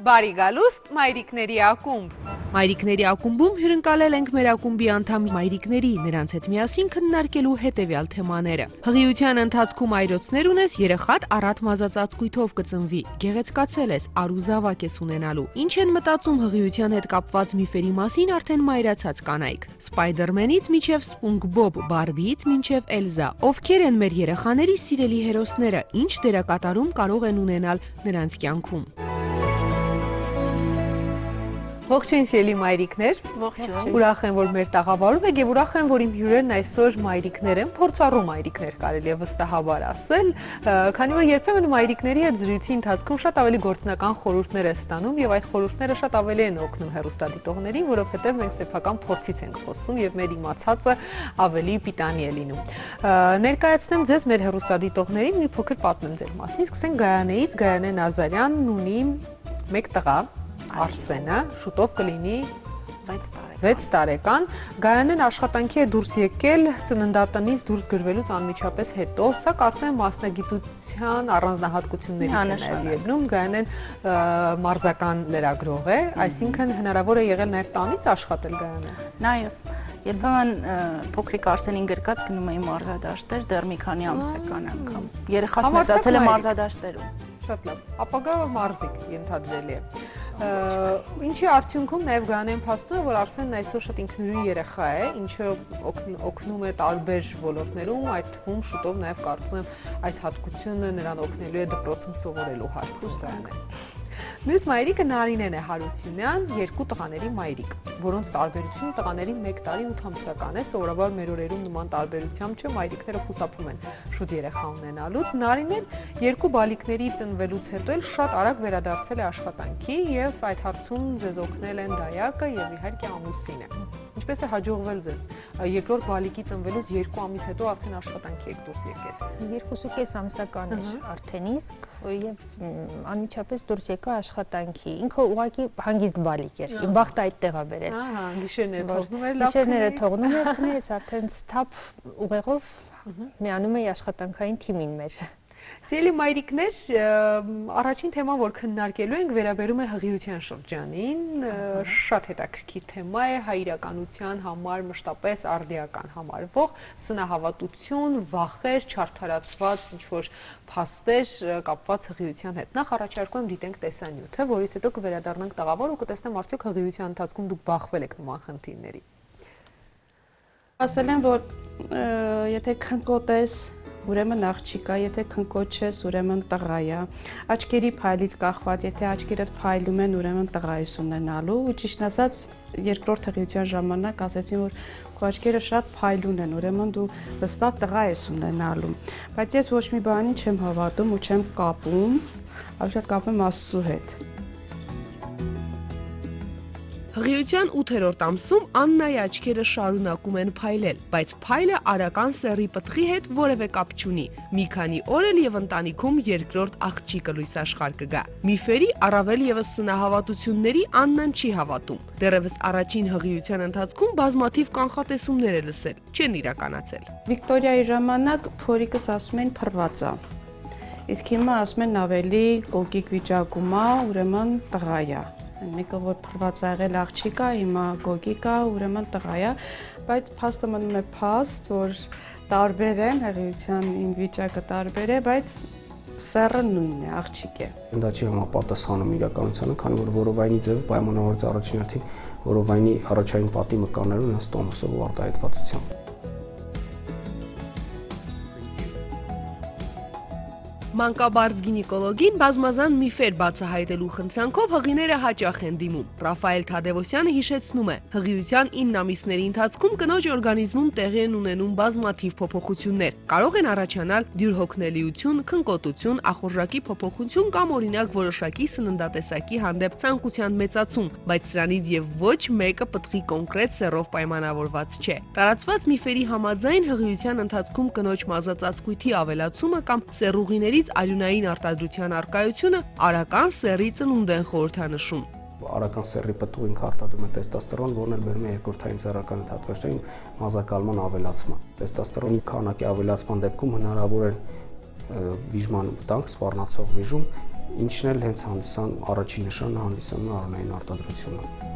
Բարի գալուստ մայրիկների ակումբ։ Մայրիկների ակումբում հյուրընկալել ենք մեր ակումբի անդամ մայրիկների, նրանց հետ միասին քննարկելու հետևյալ թեմաները։ Հղիության ընթացքում այրոցներ ունես, երեխատ առատ մազածածկույթով կծնվի, գեղեցկացել ես, արուզավակ ես ունենալու։ Ինչ են մտածում հղիության հետ կապված միֆերի մասին արդեն մայրացած կանայք։ Սպայդերմենից մինչև Սպունգբոբ, Բարբիից մինչև Էլզա։ Ովքեր են մեր երեխաների սիրելի հերոսները, ինչ դերակատարում կարող են ունենալ նրանց կյանքում։ Ողջույն սիրելի մայրիկներ, ուրախ եմ, որ մեր տաղավարում եք եւ ուրախ եմ, որ իմ հյուրերն այսօր մայրիկներ են, փորձառու մայրիկներ կարելի է վստահաբար ասել, քանի որ երբեմն մայրիկների հետ զրույցի ընթացքում շատ ավելի գործնական խորհուրդներ է ստանում եւ այդ խորհուրդները շատ ավելի են օգնում հեռուստադիտողներին, որովհետեւ մենք սեփական փորձից ենք խոսում եւ մեր իմացածը ավելի պիտանի է լինում։ Ներկայացնեմ ձեզ մեր հեռուստադիտողներին մի փոքր պատմեմ ձեր մասին, սկսենք Գայանեից, Գայանե Նազարյան ունի մեկ տղա Արսենը շուտով կլինի 6 տարեկան, Գայանեն աշխատանքի է դուրս եկել ծննդատնից դուրս գրվելուց անմիջապես հետո, սա կարծում եմ մասնագիտության առանձնահատկություններից է նաև ելնում, Գայանեն մարզական լրագրող է, այսինքն հնարավոր է եղել նաև տանից աշխատել Գայանեն։ Նաև, երբեմն փոքրիկ Արսենին գրկած գնում էի մարզադաշտեր, դեռ մի քանի ամս է կան անգամ։ Երեխաս մեծացել է մարզադաշտերում։ Շատ լավ, ապագա մարզիկ ենթադրելի է։ Ինչի արդյունքում նաև Գայանեն փաստում է, որ Արսենն այսօր շատ ինքնուրույն երեխա է, ինչը օգնում է տարբեր ոլորտներում, այդ թվում շուտով նաև կարծում եմ այս հատկությունը նրան օգնելու է դպրոցում սովորելու հարցում։ Մյուս մայրիկը Նարինեն է Հարությունյան, 2 տղաների մայրիկ, որոնց տարբերությունը տղաների 1 տարի 8 ամսական է, սովորաբար մեր օրերում նման տարբերությամբ չէ, մայրիկները խուսափում են շուտ երեխա ունենալուց։ Նարինեն 2 բալիկների ծնվելուց հետո էլ շատ արագ վերադարձել է աշխատանքի եւ այդ հարցում ձեզ օգնել են դայակը եւ իհարկե ամուսինը։ Ինչպես է հաջողվել ձեզ երկրորդ բալիկի ծնվելուց 2 ամիս հետո արդեն աշխատանքի եք դուրս եկել։ 2.5 ամսական էր արդեն իսկ եւ անմիջապես դուրս եկա աշխատանքի։ Ինքը ուղղակի հանգիստ բալիկ էր։ Իմ բախտը այդտեղ է բերել։ Ահա, գիշերները թողնում էր լավ։ Գիշերները թողնում էր, քնես արդեն ստապ ուղեղով միանում էի աշխատանքային թիմին մեր։ Սիրելի մայրիկներ, առաջին թեման, որ քննարկելու ենք, վերաբերում է հղիության շրջանին, շատ հետաքրքիր թեմա է, հայ իրականության համար մշտապես արդիական համարվող սնահավատություն, վախեր, չարդարացված ինչ-որ փաստեր կապված հղիության հետ։ Նախ առաջարկում եմ դիտենք տեսանյութը, որից հետո կվերադառնանք տաղավար ու կտեսնեմ արդյոք հղիության ընթացքում դուք բախվել եք նման խնդիրների։ Ասել են, որ եթե քնկոտ ես, ուրեմն աղջիկա, եթե քնկոտ ես, ուրեմն տղա է։ Աչքերի փայլից կախված, եթե աչքերդ փայլում են, ուրեմն տղա ես ունենալու։ Ու ճիշտ ասած, երկրորդ հղիության ժամանակ ասեցին, որ քո աչքերը շատ փայլուն են, ուրեմն դու վստահ տղա ես ունենալու։ Բայց ես ոչ մի բանի չեմ հավատում ու չեմ կապում, ավելի շատ կապում Աստծու հետ։ Հղիության 8-րդ ամսում Աննայի աչքերը շարունակում են փայլել, բայց փայլը արական սեռի պտղի հետ որևէ կապ չունի։ Մի քանի օր էլ եւ ընտանիքում երկրորդ աղջիկը լույս աշխարհ կգա։ Միֆերի, առավել եւս սնահավատությունների Աննան չի հավատում։ Դեռևս առաջին հղիության ընթացքում բազմաթիվ կանխատեսումներ է լսել, չեն իրականացել։ Վիկտորիայի ժամանակ փորիկս ասում են փռված է։ Իսկ հիմա ասում են ավելի կոկիկ վիճակում է, ուրեմն տղա է։ Մեկը որ փռված է եղել աղջիկա, հիմա գոգիկ է, ուրեմն տղա է, բայց փաստը մնում է փաստ, որ տարբեր են, հղիության իմ վիճակը տարբեր է, բայց սեռը նույնն է, աղջիկ է։ Դա չի համապատասխանում իրականությանը, քանի որ որովայնի ձևը պայմանավորված առաջին հերթին որովայնի առաջային պատի մկաններում են ստոմոսով ու արտահայտվածությամբ։ Մանկաբարձ գինեկոլոգին բազմազան միֆեր բացահայտելու խնդրանքով հղիները հաճախ են դիմում։ Ռաֆայել Թադևոսյանը հիշեցնում է, հղիության 9 ամիսների ընթացքում կնոջ օրգանիզմում տեղի են ունենում բազմաթիվ փոփոխություններ։ Կարող են առաջանալ դյուրհոգնելիություն, քնկոտություն, ախորժակի փոփոխություն կամ օրինակ որոշակի սննդատեսակի հանդեպ ցանկության մեծացում, բայց սրանից եւ ոչ մեկը պտղի կոնկրետ սեռով պայմանավորված չէ։ Տարածված միֆերի համաձայն հղիության ընթացքում կնոջ մազածածկույթի ավելացումը կամ սեռուղիների արյունային արտադրության առկայությունը արական սեռի ծնունդ են խորհրդանշում։ Արական սեռի պտուղ ինքը արտադրում է տեստոստերոն, որն էլ բերում է երկրորդային սեռական հատվածային մազակալման ավելացման։ Տեստոստերոնի քանակի ավելացման դեպքում հնարավոր է վիժման վտանգ, սպառնացող վիժում ինչն էլ հենց հանդիսան առաջին նշանը հանդիսանում է առօրյային արտադրությունը։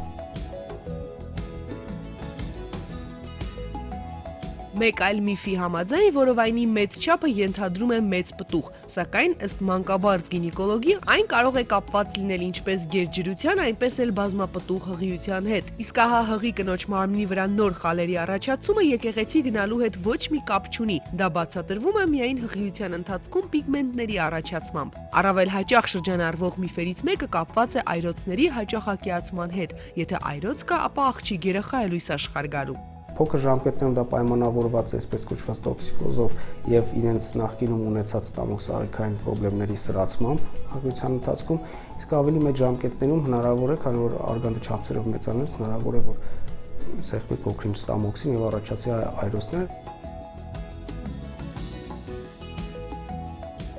Մեկ այլ միֆի համաձայն որովայնի մեծ չափը ենթադրում է մեծ պտուղ, սակայն ըստ մանկաբարձ գինեկոլոգի այն կարող է կապված լինել ինչպես գերջրության, այնպես էլ բազմապտուղ հղիության հետ։ Իսկ ահա հղի կնոջ մարմնի վրա նոր խալերի առաջացումը եկեղեցի գնալու հետ ոչ մի կապ չունի, դա բացատրվում է միայն հղիության ընթացքում պիգմենտների առաջացմամբ։ Առավել հաճախ շրջանառվող միֆերից մեկը կապված է այրոցների հաճախակիացման հետ։ Եթե այրոց կա, ապա աղջիկ երեխա է լույս աշխարհ գալու։ Փոքր ժամկետներում դա պայմանավորված է այսպես կոչված տոքսիկոզով եւ իրենց նախկինում ունեցած ստամոքսաղիքային խնդիրների սրացմամբ հղիության ընթացքում, իսկ ավելի մեծ ժամկետներում հնարավոր է, քանի որ արգանդը չափսերով մեծանալուց հնարավոր է, որ սեղմի փոքրինչ ստամոքսին եւ առաջացի այրոցներ։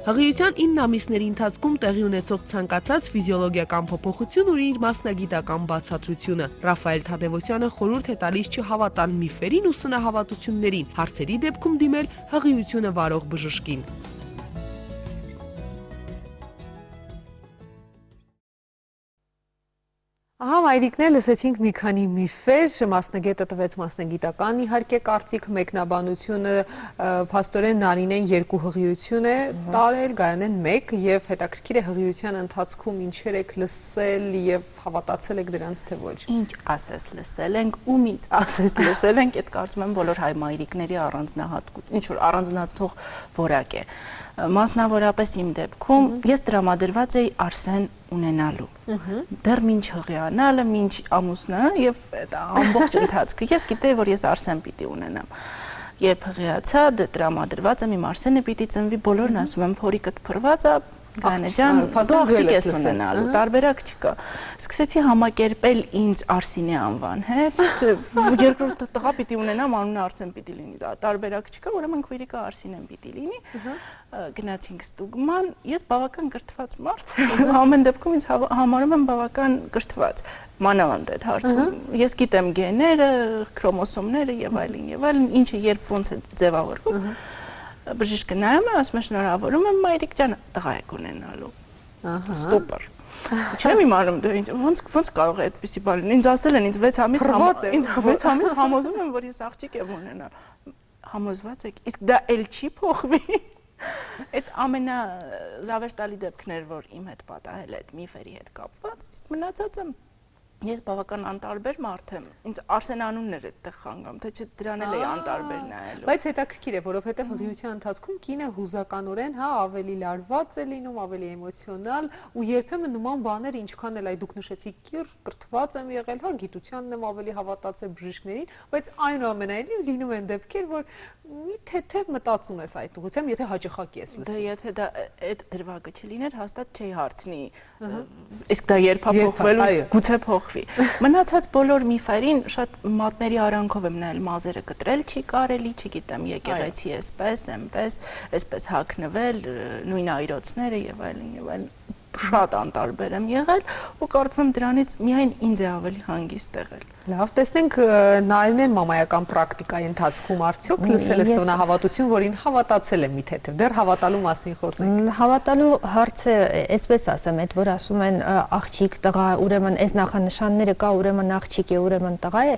Հղիության 9 ամիսների ընթացքում տեղի ունեցող ցանկացած ֆիզիոլոգիական փոփոխություն ունի իր մասնագիտական բացատրությունը։ Ռաֆայել Թադևոսյանը խորհուրդ է տալիս չհավատալ միֆերին ու սնահավատություններին, հարցերի դեպքում դիմել հղիությունը վարող բժշկին։ Ահա մայրիկներ լսեցինք մի քանի միֆեր, մասնագետը տվեց մասնագիտական իհարկե կարծիք, մեկնաբանությունը փաստորեն Նարինեն 2 հղիություն է տարել, Գայանեն 1 եւ հետաքրքիր է հղիության ընթացքում ինչեր եք լսել եւ հավատացել եք դրանց թե ոչ։ Ինչ ասես լսել ենք, ումից ասես լսել ենք, այդ կարծում եմ բոլոր հայ մայրիկների առանձնահատկություն, ինչ որ առանձնացող որակ է։ Մասնավորապես իմ դեպքում ես տրամադրված էի Արսեն ունենալու։ Դեռ մինչ հղիանալը, մինչ ամուսնանալը եւ այդ ամբողջ ընթացքը ես գիտեի, որ ես Արսեն պիտի ունենամ։ Երբ հղիացա, տրամադրված եմ իմ Արսենը պիտի ծնվի, բոլորն ասում են փորիկդ փրված է, Գայանե ջան, դու աղջիկ ես ունենալու, տարբերակ չկա։ Սկսեցի համակերպել ինձ Արսինե անվան հետ, երկրորդ տղա պիտի ունենամ, անունը Արսեն պիտի լինի, տարբերակ չկա, ուրեմն քույրիկը Արսինեն պիտի լինի։ Գնացինք ստուգման, ես բավական կրթված մարդ եմ, ամեն դեպքում ինձ համարում եմ բավական կրթված, մանավանդ այդ հարցում։ Ես գիտեմ գեները, քրոմոսոմները եւ այլն, ինչը երբ ոնց է ձևավորվում։ Բժիշկը նայում է, ասում է շնորհավորում եմ մայրիկ ջան, տղա եք ունենալու։ Ստոպր։ Չեմ իմանում դու ոնց կարող է այդպեսի բան լինել։ Ինձ ասել են, ինձ 6 ամիս համոզում եմ, որ ես աղջիկ եմ ունենալ։ Համոզված եք, իսկ դա էլ չի փոխվի։ Այդ ամենազավեշտալի դեպքն էր, որ իմ հետ պատահել է այդ միֆերի հետ կապված, իսկ մնացածը ես բավական անտարբեր մարդ եմ։ Ինձ Արսեն անունն էր այդտեղ խանգարում, թե չէ դրան էլ էի անտարբեր նայելու։ Բայց հետաքրքիր է, որովհետև հղիության ընթացքում կինը հուզականորեն, հա, ավելի լարված է լինում, ավելի էմոցիոնալ, ու երբեմն նման բաներ, ինչքան էլ այ դուք նշեցիք, կրթված եմ եղել, հա, գիտությանն եմ ավելի հավատացել բժիշկներին, բայց այնուամենայնիվ լինում են դեպքեր, որ մի թեթև մտածում ես այդ ուղղությամբ, եթե հաճախակի ես լսում։ Դե եթե դա այդ դրվագը չլիներ, հաստատ չէի հարցնի։ Իսկ դա երբ է փոխվելու, գուցե փոխվի։ Մնացած բոլոր միֆերին շատ մատների արանքով եմ նայել, մազերը կտրել չի կարելի, չգիտեմ, եկեղեցի էսպես, էնպես, այսպես հագնվել, նույն այրոցները եւ այլն, շատ անտարբեր եմ եղել ու կարծում եմ դրանից միայն ինձ է ավելի հանգիստ եղել։ Լավ, տեսնենք Նարինեն մամայական պրակտիկայի ընթացքում արդյոք լսել է սնահավատություն, որին հավատացել է մի թեթև, դեռ հավատալու մասին խոսենք։ Հավատալու հարցը, այսպես ասեմ, այդ որ ասում են աղջիկ, տղա, ուրեմն այս նախանշանները կա, ուրեմն աղջիկ է, ուրեմն տղա է,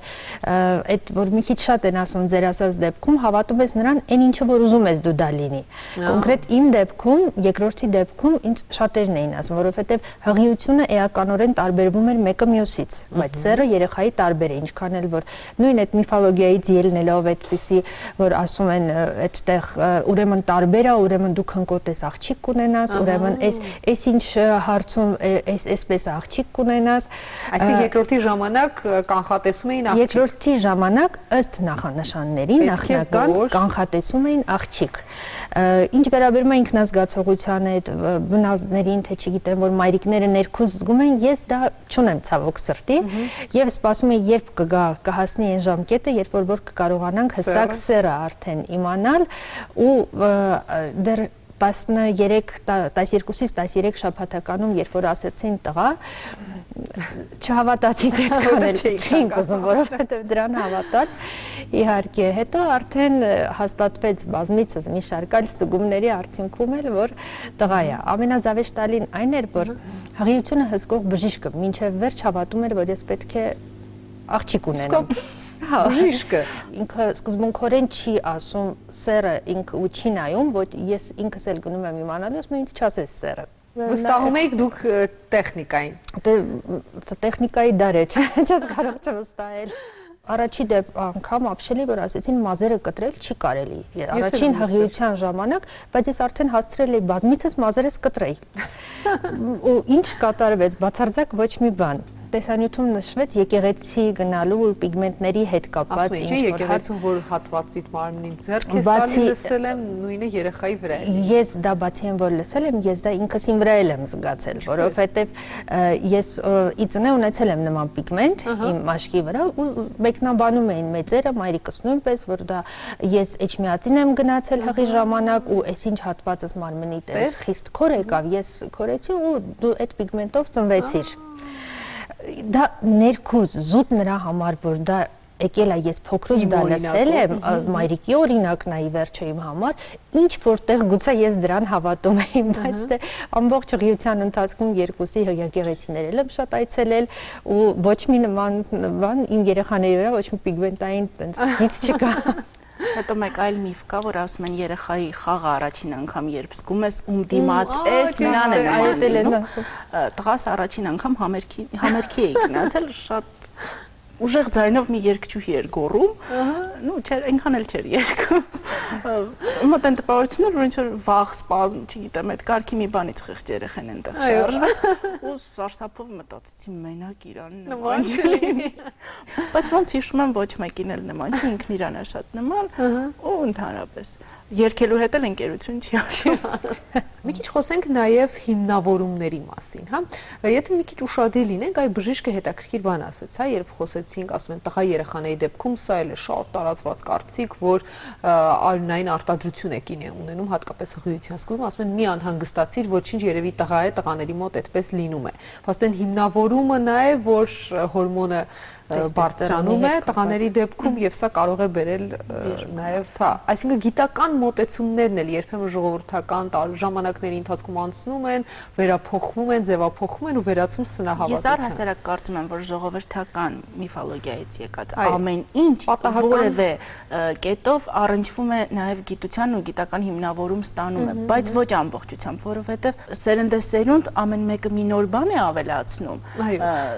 այդ որ մի քիչ շատ են ասում ձեր ասած դեպքում, հավատում ես նրան, այն ինչը որ ուզում ես դու դա լինի։ Կոնկրետ իմ դեպքում, երկրորդի դեպքում ինձ շատերն էին ասում, որովհետև հղիությունը էականորեն տարբերվում էր մեկը մյուսից, բայց սերը երեխայի տարբեր է, ինչքան էլ որ նույն այդ միֆոլոգիայից ելնելով այդպիսի, որ ասում են այդտեղ ուրեմն տարբեր է, ուրեմն դու քնկոտ ես աղջիկ կունենաս, ուրեմն այս ինչ հարցում այսպես աղջիկ կունենաս։ Այսինքն երկրորդի ժամանակ կանխատեսում էին աղջիկ։ Երկրորդի ժամանակ ըստ նախանշանների նախնական կանխատեսում էին աղջիկ։ Ինչ վերաբերում է ինքնազգացողության այդ բնազդներին, թե չգիտեմ, որ մայրիկները ներքուս զգում են, ես դա չունեմ ցավոք սրտի, եւ սպասում եմ երբ կհասնի այն ժամկետը, երբ որ կկարողանանք հստակ սերը արդեն իմանալ ու դեռ 12-ից 13 շաբաթականում, երբ որ ասեցին տղա, չհավատացի պետք անել, չէինք ուզում, որովհետև դրան հավատալ։ Իհարկե, հետո արդեն հաստատվեց բազմիցս մի շարք այլ ստուգումների արդյունքում էլ, որ տղա է։ Ամենազավեշտալին այն էր, որ հղիությունը հսկող բժիշկը մինչև վերջ հավատում էր, որ ես պետք է աղջիկ ունենամ։ Բժիշկը ինքը սկզբունքորեն չի ասում սերը ինքը ու չի նայում, որ ես ինքս էլ գնում եմ իմանալու, ասում ինձ չասես սերը։ վստահում եք դուք տեխնիկային։ Դե տեխնիկայի դար է, չես կարող չվստահել։ Առաջի անգամ ապշելի, որ ասեցին մազերը կտրել չի կարելի։ Առաջին հղիության ժամանակ, բայց ես արդեն հասցրել էի բազմիցս մազերս կտրեի։ Ու ինչ կատարվեց, բացարձակ ոչ մի բան։ Տեսանյութում նշվեց եկեղեցի գնալու պիգմենտների հետ կապված ինչ որ եկեղեցում որ հատվածից մարմնին ձեռք է ստալի լսել եմ նույնը երեխայի վրա է։ Ես դա բացի եմ որ լսել եմ, ես դա ինքս իմ վրա եմ զգացել, որովհետև ես իծնե ունեցել եմ նման պիգմենտ իմ մաշկի վրա ու մեկնաբանում էին մեծերը, մայրիկս նույնպես, որ դա ես էջմիածին եմ գնացել հղի ժամանակ ու այսինչ հատվածս մարմնի տես խիստ քոր եկավ, ես քորեցի ու դու այդ պիգմենտով ծնվեցիր։ Դա ներքուզ զուտ նրա համար, որ դա եկել է ես փոքրուց դա լսել եմ, մայրիկի օրինակն է ի վերջո իմ համար, ինչ որտեղ գուցե ես դրան հավատում էի, բայց դե ամբողջ հղիության ընթացքում երկուսի եկեղեցիներ եմ շատ այցելել ու ոչ մի նման բան իմ երեխաների վրա ոչ մի պիգմենտային տենց հից չկա։ Հետո մեկ այլ միֆ կա, որ ասում են երեխայի խաղը առաջին անգամ երբ զգում ես ում դիմաց ես, նրան է նման։ Տղաս առաջին անգամ համերգի էի գնացել, շատ ուժեղ ձայնով մի երգչուհի էր գոռում, նու չէր, այնքան էլ չէր երգում։ Մոտ են տպավորություններ, որ ինչ-որ վաղ սպազմ, չգիտեմ, այդ կարգի մի բանից խեղճ երեխեն այնտեղ շարժվեց, ու սարսափով մտածեցի մենակ իրան նման չլինի։ Բայց ոնց հիշում եմ ոչ մեկին էլ նման չի, ինքն իրան է շատ նման, ու ընդհանրապես երգելու հետ էլ ընկերություն չի անում։ Մի քիչ խոսենք նաև հիմնավորումների մասին, հա։ Եթե մի քիչ ուշադիր լինենք, այ բժիշկը հետաքրքիր բան ասեց, հա, երբ խոսեցինք, ասում են տղա երեխաների դեպքում սա էլ է շատ տարածված կարծիք, որ արյունային արտադրություն է կին է ունենում, հատկապես հղիության սկզբում, ասում են մի անհանգստացիր, ոչինչ երևի տղա է, տղաների մոտ այդպես լինում է։ Փաստորեն հիմնավորումը նա է, որ հորմոնը բարձրանում է տղաների դեպքում եւ սա կարող է բերել նաեւ, հա, այսինքն գիտական մոտեցումներն էլ երբեմն ժողովրդական ժամանակների ընթացքում անցնում են, վերափոխվում են, ձևափոխվում են ու վերածում սնահավատության։ Ես առհասարակ կարծում եմ, որ ժողովրդական միֆոլոգիայից եկած ամեն ինչ որևէ կետով առնչվում է նաեւ գիտության ու գիտական հիմնավորում ստանում է, բայց ոչ ամբողջությամբ, որովհետեւ սերնդեսերունդ ամեն մեկը մի նոր բան է ավելացնում։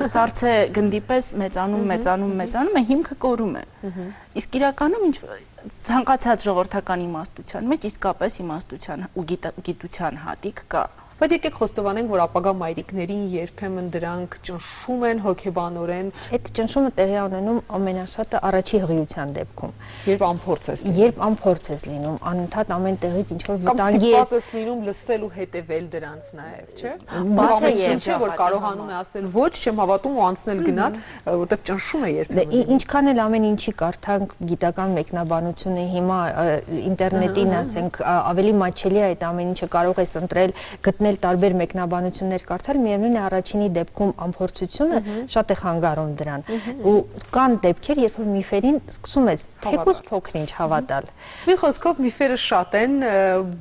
Սառցե գնդի պես մեծանում է, հիմքը կորում է։ Իսկ իրականում ինչ ցանկացած ժողովրդական իմաստության մեջ իսկապես իմաստության ու գիտության հատիկ կա։ Բայց եկեք խոստովանենք, որ ապագա մայրիկներին երբեմն դրանք ճնշում են հոգեբանորեն։ Այդ ճնշումը տեղի ունենում ամենաշատը առաջի հղիության դեպքում։ Երբ անփորձ ես լինում։ Երբ անփորձ ես լինում, անընդհատ ամեն տեղից ինչ որ կամ վտանգի ստիպված ես լինում լսել ու հետևել դրանց նաև, չէ՞։ Բացի չէ, որ կարողանում է ասել ոչ, չեմ հավատում ու անցնել գնալ, որովհետև ճնշում է երբեմն։ Ինչքան էլ ամեն ինչի կարդանք գիտական մեկնաբանությունը հիմա ինտերնետին ասենք ավելի մատչելի է այդ ամեն ինչը կարող ես ընտրել, գտնել տարբեր մեկնաբանություններ կարդալ, միևնույն է առաջինի դեպքում անփորձությունը շատ է խանգարում դրան։ Ու կան դեպքեր, երբ որ միֆերին սկսում ես թեկուզ փոքր-ինչ հավատալ։ Մի խոսքով միֆերը շատ են,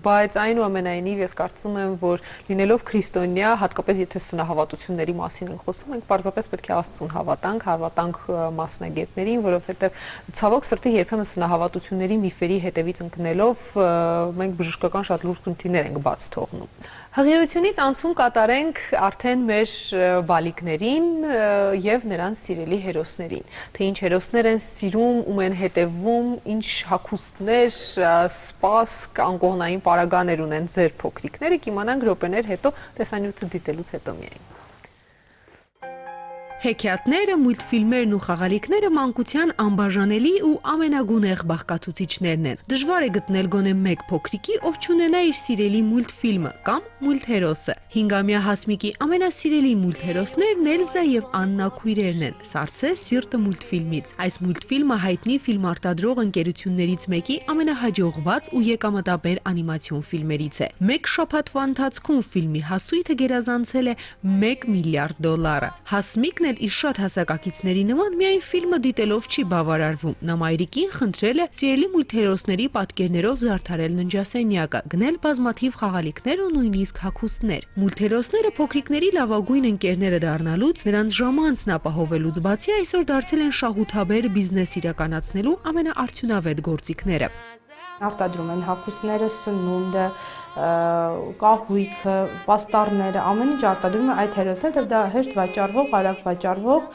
բայց այնուամենայնիվ ես կարծում եմ, որ լինելով քրիստոնյա, հատկապես եթե սնահավատությունների մասին ենք խոսում, մենք պարզապես պետք է Աստծուն հավատանք մասնագետներին, որովհետև ցավոք սրտի երբեմն սնահավատությունների միֆերի հետևից ընկնելով մենք բժշկական շատ լուրջ խնդիրներ ենք բաց թողնում։ Հղիությունից անցում կատարենք արդեն մեր բալիկներին եւ նրանց սիրելի հերոսներին, թե ինչ հերոսներ են սիրում, ում են հետևում, ինչ հագուստներ, սպասք, անկողնային պարագաներ ունեն ձեր փոքրիկները, կիմանանք րոպեներ հետո տեսանյութը դիտելուց հետո միայն։ Հեքիաթները, մուլտֆիլմերն ու խաղալիքները մանկության անբաժանելի ու ամենագունեղ բաղկացուցիչներն են։ Դժվար է գտնել գոնե մեկ փոքրիկի, ով չունենա իր սիրելի մուլտֆիլմը կամ մուլտհերոսը։ 5-ամյա Հասմիկի ամենասիրելի մուլտհերոսներն Էլզա եւ Աննա քույրերն են։ Սառցե սիրտը մուլտֆիլմից։ Այս մուլտֆիլմը հայտնի ֆիլմարտադրող ընկերություններից մեկի ամենահաջողված ու եկամտաբեր անիմացիոն ֆիլմերից է։ Մեկ շաբաթվա ընթացքում ֆիլմի հասույթը գերազանցել է $1 միլիարդ։ Հասմիկն էլ իր շատ հասակակիցների նման միայն ֆիլմը դիտելով չի բավարարվում։ Նա մայրիկին խնդրել է սիրելի մուլտհերոսների պատկերներով զարդարել ննջասենյակը, գնել բազմաթիվ խաղալիքներ ու նույնիսկ հագուստներ։ Մուլտհերոսները փոքրիկների լավագույն ընկերները դառնալուց, նրանց ժամանցն ապահովելուց բացի այսօր դարձել են շահութաբեր բիզնես իրականացնելու ամենաարդյունավետ գործիքները։ Արտադրում են հագուստները, սնունդը, կահույքը, պաստառները, ամեն ինչ արտադրում է այդ հերոսները, դա հեշտ վաճառվող, արագ վաճառվող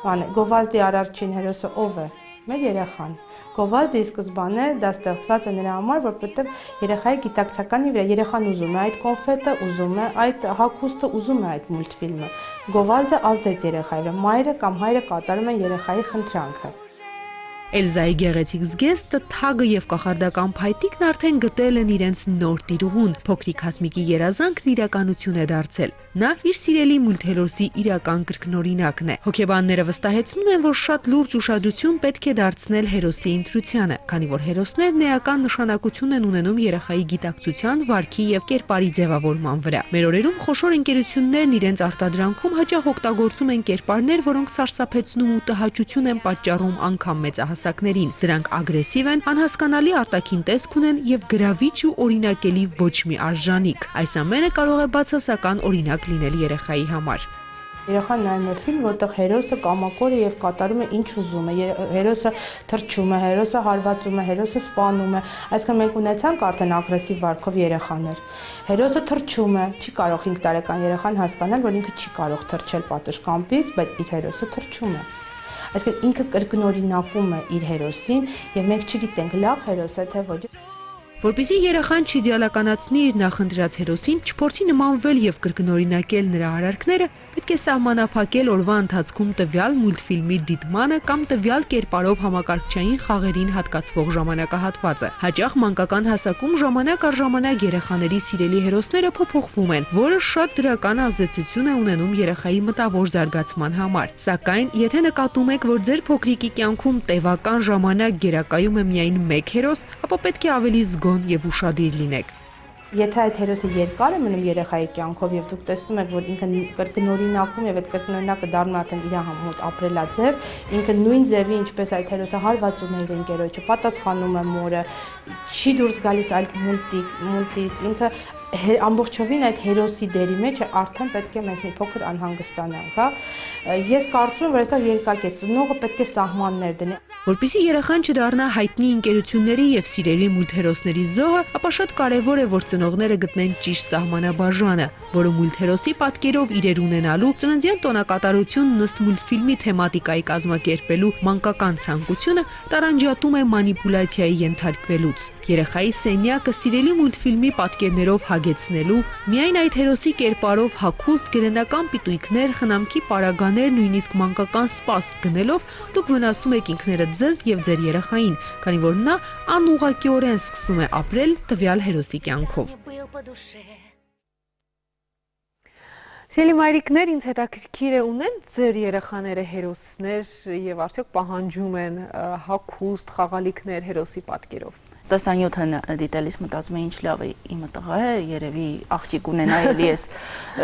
բան է։ Գովազդի առաջին հերոսը ով է։ Մեր երեխան։ Գովազդի սկզբանե դա ստեղծված է նրա համար, որովհետև երեխայի գիտակցականի վրա երեխան ուզում է այդ կոնֆետը, ուզում է այդ հագուստը, ուզում է այդ մուլտֆիլմը։ Գովազդը ազդեց երեխայի վրա, մայրը կամ հայրը կատարում են երեխայի խնդրանքը։ Էլզայի գեղեցիկ զգեստը, թագը եւ կախարդական փայտիկն արդեն գտել են իրենց նոր տիրուհուն։ Փոքրիկ Հասմիկի երազանքն իրականություն է դարձել։ Նա իր սիրելի մուլտհերոսի իրական կրկնօրինակն է։ Հոգեբանները վստահեցնում են, որ շատ լուրջ ուշադրություն պետք է դարձնել հերոսի ընտրությանը, քանի որ հերոսներն էական նշանակություն են ունենում երեխայի գիտակցության, վարքի եւ կերպարի ձևավորման վրա։ Մեր օրերում խոշոր ընկերություններն իրենց արտադրանքում հաճախ օգտագործում են կերպարներ, որոնք սարսափեցնում ու տհաճություն են պատճառում անգամ մեծահասակներին։ Դրանք ագրեսիվ են, անհասկանալի արտաքին տեսք ունեն եւ գրավիչ ու օրինակելի ոչ մի արժանիք։ Այս ամենը կարող է բացասական օրինակ լինել երեխայի համար։ Երեխան նայում է ֆիլմ, որտեղ հերոսը կամակոր է եւ կատարում է ինչ ուզում է։ Հերոսը թռչում է, հերոսը հարվածում է, հերոսը սպանում է։ Այսինքն մենք ունեցանք արդեն ագրեսիվ վարքով երեխաներ։ Հերոսը թռչում է, չի կարող 5 տարեկան երեխան հասկանալ, որ ինքը չի կարող թռչել պատշգամբից, բայց իր հերոսը թռչում է։ Այսինքն ինքը կրկնօրինակում է իր հերոսին եւ մենք չգիտենք լավ հերոս է թե ոչ։ Որպեսզի երեխան չիդեալականացնի իր նախընտրած հերոսին, չփորձի նմանվել եւ կրկնօրինակել նրա արարքները, պետք է սահմանափակել օրվա ընթացքում տվյալ մուլտֆիլմի դիտմանը կամ տվյալ կերպարով համակարգչային խաղերին հատկացվող ժամանակահատվածը։ Հաճախ մանկական հասակում ժամանակ առ ժամանակ երեխաների սիրելի հերոսները փոփոխվում են, որը շատ դրական ազդեցություն է ունենում երեխայի մտավոր զարգացման համար։ Սակայն, եթե նկատում եք, որ ձեր փոքրիկի կյանքում տևական ժամանակ գերակայում է միայն մեկ հերոս, ապա պետք է ավելի զգոն եւ ուշադիր լինեք։ Եթե այդ հերոսը երկար է մնում երեխայի կյանքով եւ դուք տեսնում եք, որ ինքը կրկնօրինակում եւ այդ կրկնօրինակը դառնում արդեն իր համոտ ապրելաձև, ինքը նույն ձևի ինչպես այդ հերոսը հարվածում է իր ընկերոջը, պատասխանում է մորը, չի դուրս գալիս այլ մուլտից, ինքը ամբողջովին այդ հերոսի դերի մեջ է, արդեն պետք է մենք մի փոքր անհանգստանանք, հա։ Ես կարծում եմ, որ այստեղ երկակ է, ծնողը պետք է սահմաններ դնի։ Որպեսզի երեխան չդառնա հայտնի ընկերությունների եւ սիրելի մուլտհերոսների զոհը, ապա շատ կարեւոր է, որ ծնողները գտնեն ճիշտ սահմանաբաժանը, որը մուլտհերոսի պատկերով իրեր ունենալու, ծննդյան տոնակատարությունն ըստ մուլտֆիլմի թեմատիկայի կազմակերպելու մանկական ցանկությունը տարանջատում է մանիպուլյացիայի ենթարկվելուց։ Երեխայի սենյակը սիրելի մուլտֆիլմի պատկերներով հագեցնելու, միայն այդ հերոսի կերպարով հագուստ, գերենական պիտույքներ, խնամքի պարագաներ, նույնիսկ մանկական սպասք գնելով, դուք վնասում եք ինքներդ ձեզ եւ ձեր երեխային, քանի որ նա անուղղակիորեն սկսում է ապրել տվյալ հերոսի կյանքով։ Սիրելի մայրիկներ, ինձ հետաքրքիր է ունեն ձեր երեխաները հերոսներ եւ արդյոք պահանջում են հագուստ, խաղալիքներ հերոսի պատկերով։ 17-ը դիտելիս մտածում եմ ինչ լավ է իմը տղա է, երևի աղջիկ ունենա էլի էս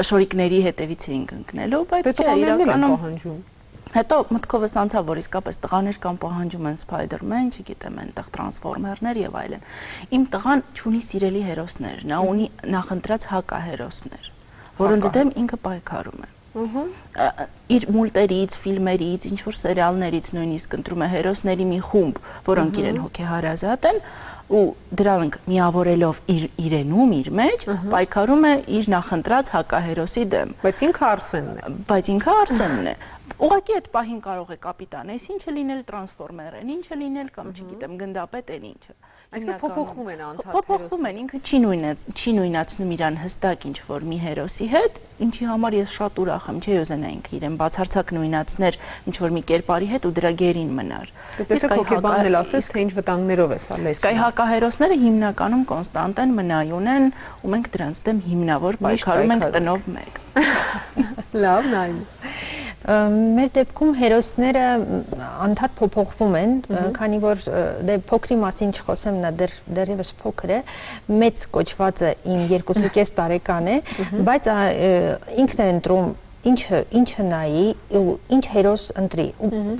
շորիկների հետևից էինք ընկնելու, բայց չէ, իրականում պահանջում։ Հետո մտքովս անցավ, որ իսկապես տղաներ կամ պահանջում են Spider-Man, չգիտեմ, այնտեղ տրանսֆորմերներ եւ այլն։ Իմ տղան չունի սիրելի հերոսներ, նա ունի նախընտրած հակահերոսներ, որոնց դեմ ինքը պայքարում է։ Իր մուլտերից, ֆիլմերից, ինչ որ սերիալներից նույնիսկ ընտրում է հերոսների մի խումբ, որոնք իրեն հոգեհարազատ են ու դրանք միավորելով իրենում իր մեջ պայքարում է իր նախընտրած հակահերոսի դեմ։ Բայց ինքը Արսենն է։ Բայց ինքը Արսենն է։ Ուղղակի այդ պահին կարող է կապիտան, այսինչը լինել տրանսֆորմեր են, ինչը լինել կամ չգիտեմ, գնդապետ են ինչը։ Այսինքն փոփոխվում են անդադար Փոփոխվում են, ինքը չի նույնացնում իրան հստակ ինչ որ մի հերոսի հետ, ինչի համար ես շատ ուրախ եմ, չէ՞ ուզենա ինքը իրեն բացարձակ նույնացներ ինչ որ մի կերպարի հետ ու դրա գերին մնար։ Տեսեք հոգեբանն էլ ասես, թե ինչ վտանգներով է սա լեցնում։ Կայ հակահերոսները հիմնականում կոնստանտ են, մնայուն են, ու մենք դրանց դեմ հիմնավոր պայքարում ենք տնով մեկ։ Լավ, նայ։ Մեր դեպքում հերոսները անդադ փոփոխվում են, քանի որ դե փոքրի մասին չխոսեմ, նա դեռևս փոքր է, մեծ կոչվածը իմ 2.5 տարեկան է, բայց ինքն է ընտրում ինչը նայի ու ինչ հերոս ընտրի։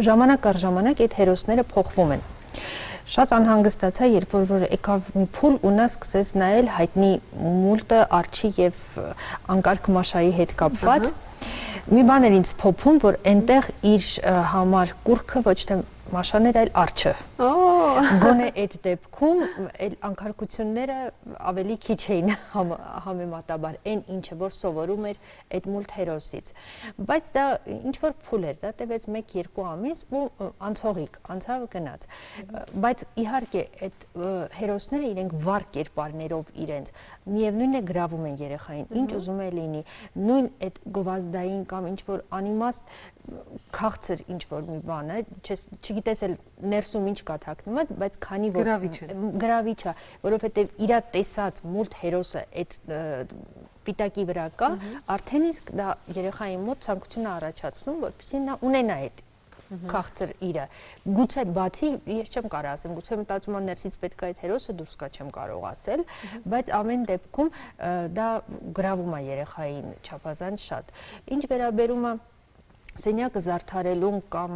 Ժամանակ առ ժամանակ այդ հերոսները փոխվում են։ Շատ անհանգստացա, երբ որ եկավ մի փուլ ու նա սկսեց նայել հայտնի մուլտը Արչի եւ Անկարգ Մաշայի հետ կապված։ Մի բան էր ինձ փոփում, որ այնտեղ իր համար կուրքը ոչ թե Մաշան էր, այլ Արչը։ Գոնե այդ դեպքում այլ անկարգությունները ավելի քիչ էին համեմատաբար այն ինչը որ սովորում էր այդ մուլտ հերոսից։ Բայց դա ինչ որ փուլ էր, դա տևեց 1-2 ամիս ու անցողիկ, անցավ գնաց։ Բայց իհարկե այդ հերոսները իրենք վառ կերպարներով իրենց միևնույնն է գրավում են երեխային, ինչ ուզում է լինի, նույն այդ գովազդային կամ ինչ որ անիմաստ քաղցր ինչ որ մի բան է, չգիտես էլ ներսում ինչ կա թաքնված, բայց քանի որ գրավիչ է, որովհետև իր տեսած մուլտ հերոսը այդ պիտակի վրա կա, արդեն իսկ դա երեխայի մոտ ցանկություն է առաջացնում, որպեսզի նա ունենա այդ քաղցր իրը։ Գուցե բացի, ես չեմ կարող ասեմ, գուցե մտածում եմ ներսից պետք է այդ հերոսը դուրս գա, չեմ կարող ասել, բայց ամեն դեպքում դա գրավում է երեխային չափազանց շատ։ Ինչ վերաբերում է սենյակը զարդարելուն կամ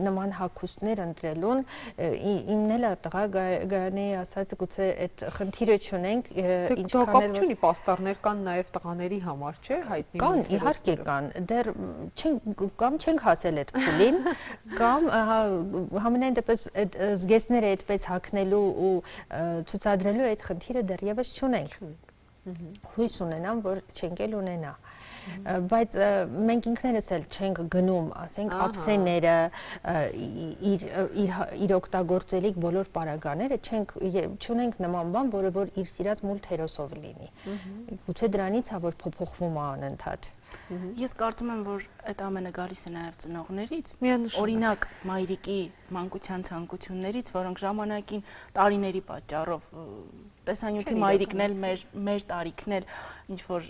նման հագուստներ ընտրելուն, իմն էլ տղա գանի ասած գուցե այդ խնդիրը չունենք, ինչքան կապ չունի, պաստառներ կան նաև տղաների համար, չէ՞, հայտնի։ Կան, իհարկե կան, դեռ չենք հասել այդ փուլին, կամ համենայն դեպս այդ զգեստները այդպես հագնելու ու ցուցադրելու այդ խնդիրը դեռևս չունենք։ Հույս ունենամ, որ չենք էլ ունենա։ Բայց մենք ինքներս էլ չենք գնում, ասենք, ափսեները, իր օգտագործելիք բոլոր պարագաները, չունենք նման բան, որը որ իր սիրած մուլտ հերոսով լինի։ Գուցե դրանից է, որ փոփոխվում է անընդհատ։ Ես կարծում եմ, որ այդ ամենը գալիս է նաև ծնողներից, օրինակ մայրիկի մանկության ցանկություններից, որոնք ժամանակին տարիների պատճառով տեսանյութի մայրիկն էլ մեր տարիքն էլ ինչ որ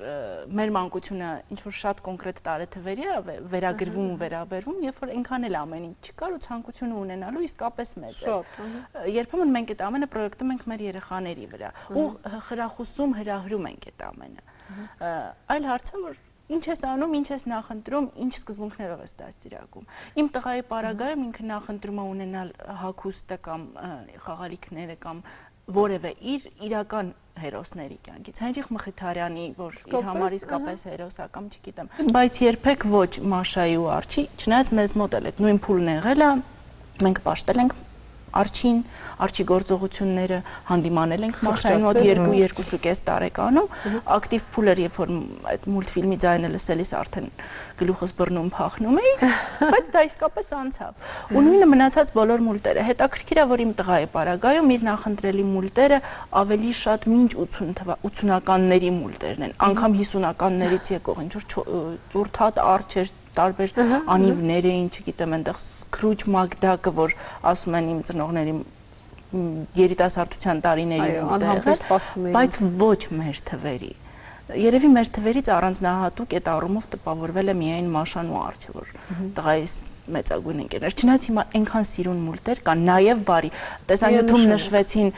մեր մանկությունը ինչ որ շատ կոնկրետ տարեթվերի է վերագրվում ու վերաբերվում, երբ որ այնքան էլ ամեն ինչ չկար ու ցանկությունը ունենալու իսկապես մեծ էր։ Երբեմն մենք այդ ամենը պրոյեկտում ենք մեր երեխաների վրա ու խրախուսում հրահրում ենք այդ ամենը։ Այլ հարցը որ ինչ ես անում, ինչ ես նախընտրում, ինչ սկզբունքներով ես դաստիարակում։ Իմ տղայի պարագայում ինքը նախընտրում է ունենալ հագուստը կամ խաղալիքները կամ որևէ իր իրական հերոսների կյանքից։ Հենրիխ Մխիթարյանի, որ իր համար իսկապես հերոս է կամ չգիտեմ։ Բայց երբեք ոչ Մաշայի ու Արչի, չնայած մեզ մոտ էլ այդ նույն փուլն եղել է, մենք պաշտել ենք Արչին, Արչի գործողությունները հանդիմանել ենք Մաշային մոտ 2-2.5 տարեկանում, ակտիվ փուլ էր, երբ որ այդ մուլտֆիլմի ձայնը լսելիս արդեն գլուխս բռնում փախնում էի, բայց դա իսկապես անցավ։ Ու նույնը մնացած բոլոր մուլտերը։ Հետաքրքիր է, որ իմ տղայի պարագայում իր նախընտրելի մուլտերը ավելի շատ մինչ 80-ականների մուլտերն են, անգամ 50-ականներից եկող, ինչ որ Ծուրթատ Արչեր տարբեր անիվներ էին, չգիտեմ, այնտեղ Սկրուջ Մակդակը, որ ասում են իմ ծնողների երիտասարդության տարիներին ուտեղել, բայց ոչ մեր թվերի։ Երևի մեր թվերից առանձնահատուկ այդ առումով տպավորվել է միայն Մաշան ու Արչը, որ տղայիս մեծագույն ընկերներ։ Չնայած հիմա այնքան սիրուն մուլտեր կան, նաև բարի տեսանյութում նշվեցին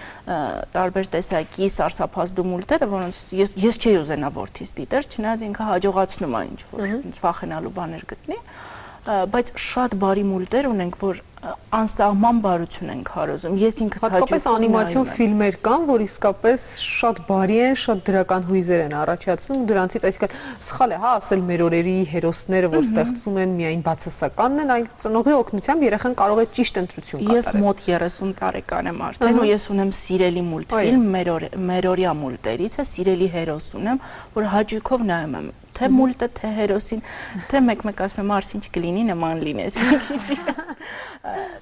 տարբեր տեսակի սարսափազդու մուլտերը, որոնց ես չէի ուզենա որդիս դիտեր, չնայած ինքը հաջողացնում է ինչ-որ ինձ վախենալու բաներ գտնի, բայց շատ բարի մուլտեր ունենք, որ անսահման բարություն ենք հարոզում։ Ես ինքս հատկապես անիմացիոն ֆիլմեր կան, որ իսկապես շատ բարի են, շատ դրական հույզեր են առաջացնում, դրանցից այսինքն սխալ է, հա, ասել մեր օրերի հերոսները, որ ստեղծում են միայն բացասականն են, այլ ծնողի օգնությամբ երեխան կարող է ճիշտ ընտրություն կատարել։ Ես մոտ 30 տարեկան եմ արդեն ու ես ունեմ սիրելի մուլտֆիլմ, մերօրյա մուլտերից է, սիրելի հերոս ունեմ, որ հաճույքով նայում եմ, թե մուլտը, թե հերոսին, թե մեկ-մեկ ասում եմ Մարսին չկլինի նման լինես։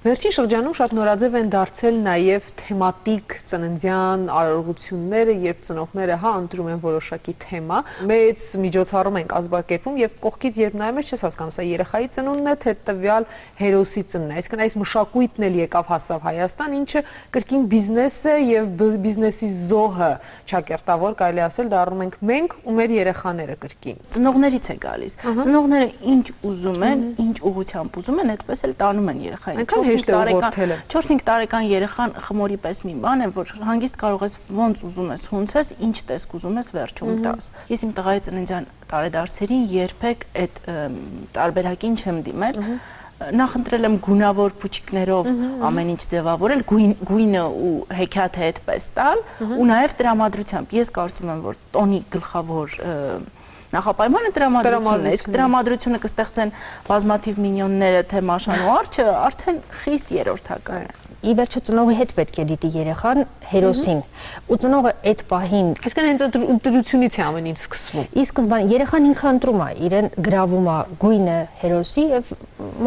Վերջին շրջանում շատ նորաձև են դարձել նաև թեմատիկ ծննդյան արարողությունները, երբ ծնողները ընտրում են որոշակի թեմա, մեծ միջոցառում են կազմակերպում եւ կողքից երբ նայում ես չես հասկանում, սա երեխայի ծնունդն է, թե տվյալ հերոսի ծնունդն է։ Այսինքն այս մշակույթն էլ եկավ հասավ Հայաստան, ինչը կրկին բիզնես է եւ բիզնեսի զոհը ճակերտավոր կարելի ասել դառնում ենք մենք ու մեր երեխաները կրկին։ Ծնողներից է գալիս։ Ծնողները ինչ ուզում են, ինչ ուղղությամբ ուզում են, այդպես էլ տանում են երեխային։ 4-5 տարեկան երեխան խմորի պես մի բան է, որ հանգիստ կարող ես ոնց ուզում ես հունցես, ինչ տեսք ուզում ես վերջում տաս։ Ես իմ տղայի ծննդյան տարեդարձերին երբեք այդ տարբերակին չեմ դիմել։ Նախընտրել եմ գունավոր փուչիկներով ամեն ինչ ձևավորել, գույնը ու հեքիաթը այդպես տալ ու նաև տրամադրությամբ։ Ես կարծում եմ, որ տոնի գլխավոր նախապայմանը տրամադրությունն է, իսկ տրամադրությունը կստեղծեն բազմաթիվ մինյոնները, թե Մաշան ու Արջը, արդեն խիստ երրորդական է։ Ի վերջո ծնողի հետ պետք է դիտի երեխան հերոսին ու ծնողը այդ պահին այսինքն հենց ընտրությունից է ամեն ինչ սկսվում։ Ի սկզբանե երեխան ինքը ընտրում է, իրեն գրավում է գույնը հերոսի եւ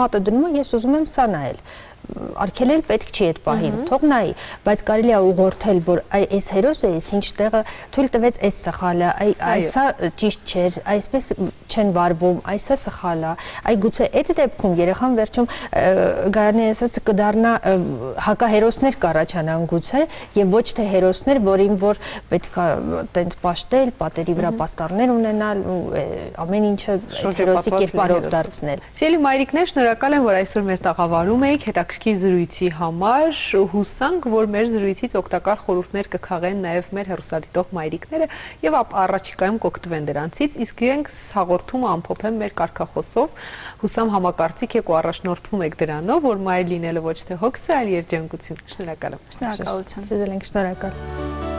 մատը դնում է, ես ուզում եմ սա նայել։ Արգելել պետք չի այդ պահին, թող նայի, բայց կարելի է ուղղորդել, որ այս հերոսը ինչ տեղը թույլ տվեց այս սխալը, այսա ճիշտ չէր, այսպես չեն վարվում, այսա սխալ է, այ գուցե այդ դեպքում երեխան վերջում գարնի ասած կդառնա հակահերոսներ կառաջանան գուցե եւ ոչ թե հերոսներ, որին որ պետք է տենց պաշտել, պատերի վրա պաստառներ ունենալ ու ամեն ինչը հերոսի կերպարով դարձնել։ Սիրելի մայրիկներ, շնորհակալ եմ, որ այսօր մեր տաղավարում եք հետաքրքիր զրույցի համար, հուսանք, որ մեր զրույցից օգտակար խորհուրդներ կքաղեն նաև մեր հեռուստադիտող մայրիկները եւ առաջիկայում կօգտվեն դրանցից, իսկ իրենք հաղորդումը ամփոփեն մեր կարգախոսով, հուսամ համակարծիք եք ու առաջնորդվում եք դրանով, որ մայր լինելը ոչ թե հոգս է, այլ երջանկություն։ Շնորհակալ եմ։ Շնորհակալություն։ Ձեզ ենք շնորհակալ։